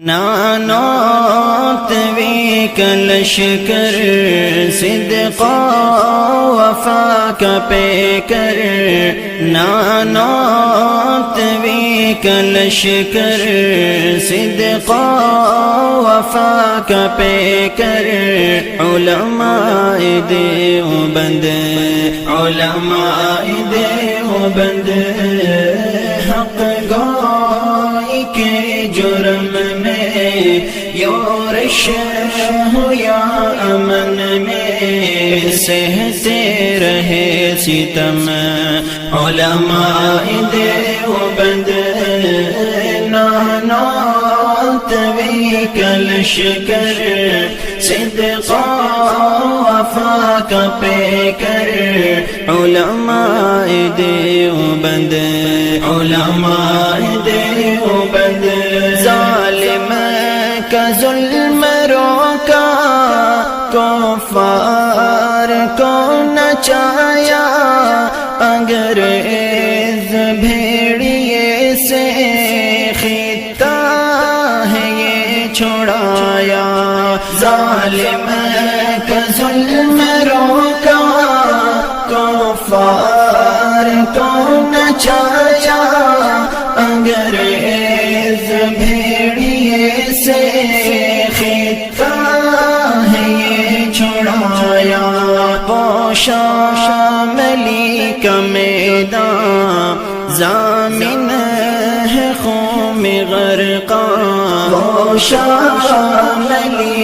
نانوت وی کلشکر صدقا وفا کا پیکر نانوت وی کلشکر صدقا وفا کا پیکر علماء دیوبند علماء دیوبند حق گوئی کے جرم میں یورش ہو یا امن میں سہتے رہے ستم علماء دیوبند نانوت وی کلشکر صدقا وفا کا پیکر علماء دیوبند علماء دیوبند ظالم کا ظلم روکا کفار کو نچایا انگریز بھیڑیے سے خطہ ہے یہ چھڑایا ظالم کا ظلم روکا کفار کو نچایا انگریز بھیڑیے سے خطہ ہے یہ چھڑایا شاملی کا میدان ضامن ہے خون میں غرقاں شاملی